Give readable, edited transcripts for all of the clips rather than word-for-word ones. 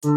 Hello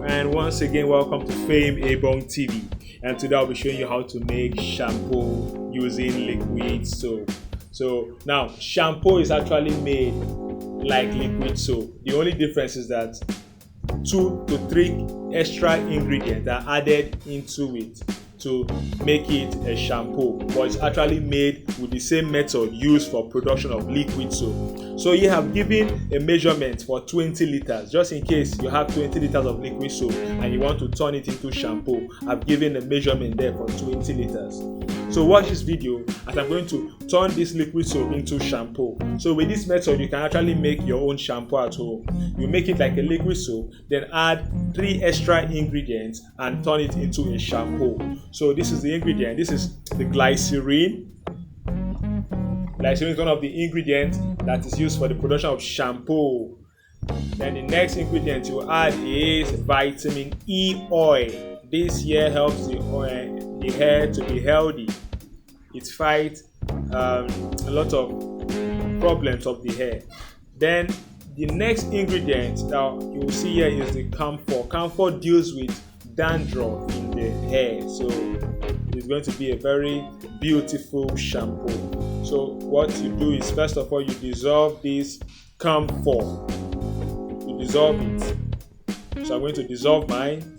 and once again welcome to Fame Ebong TV, and today I'll be showing you how to make shampoo using liquid soap. So now shampoo is actually made like liquid soap. The only difference is that 2 to 3 extra ingredients are added into it to make it a shampoo, but it's actually made with the same method used for production of liquid soap. So you have given a measurement for 20 liters, just in case you have 20 liters of liquid soap and you want to turn it into shampoo. I've given a measurement there for 20 liters. So watch this video as I'm going to turn this liquid soap into shampoo. So with this method, you can actually make your own shampoo at home. You make it like a liquid soap, then add 3 extra ingredients and turn it into a shampoo. So this is the ingredient. This is the glycerin. Glycerin is one of the ingredients that is used for the production of shampoo. Then the next ingredient you add is vitamin E oil. This here helps the hair to be healthy. It fights a lot of problems of the hair. Then the next ingredient that you will see here is the camphor. Camphor deals with dandruff in the hair, so it's going to be a very beautiful shampoo. So what you do is, first of all, you dissolve this camphor. You dissolve it. So I'm going to dissolve mine.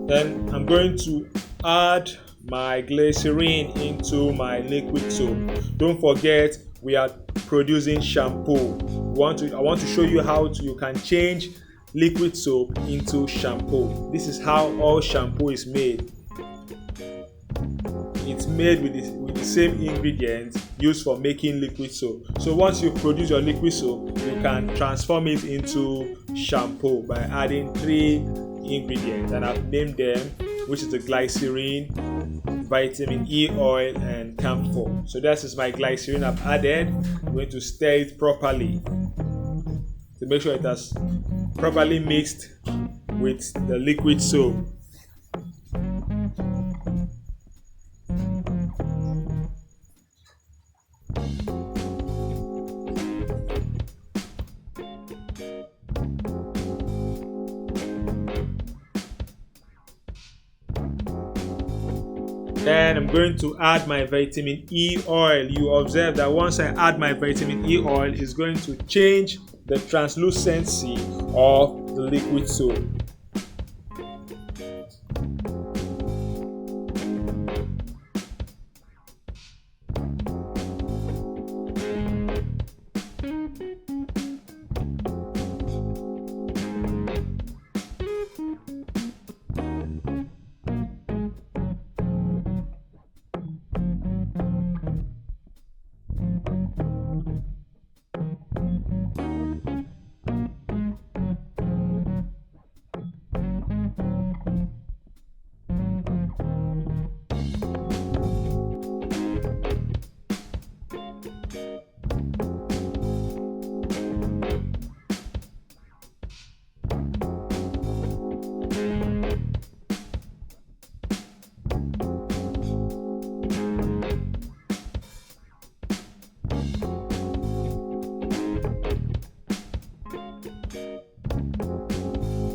Then I'm going to add my glycerin into my liquid soap. Don't forget, we are producing shampoo. I want to show you how you can change liquid soap into shampoo. This is how all shampoo is made. It's made with the same ingredients used for making liquid soap. So once you produce your liquid soap, you can transform it into shampoo by adding 3 ingredients, and I've named them, which is the glycerin, vitamin E oil, and camphor. So this is my glycerin I've added. I'm going to stir it properly to make sure it has properly mixed with the liquid soap. Then I'm going to add my vitamin E oil. You observe that once I add my vitamin E oil, it's going to change the translucency of the liquid soap.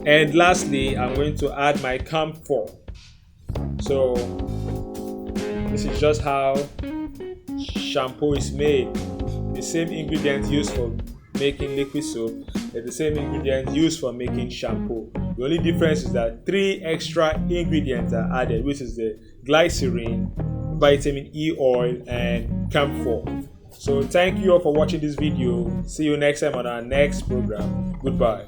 And lastly, I'm going to add my camphor. So this is just how shampoo is made. The same ingredients used for making liquid soap are the same ingredients used for making shampoo. The only difference is that 3 extra ingredients are added, which is the glycerin, vitamin E oil, and camphor. So thank you all for watching this video. See you next time on our next program. Goodbye.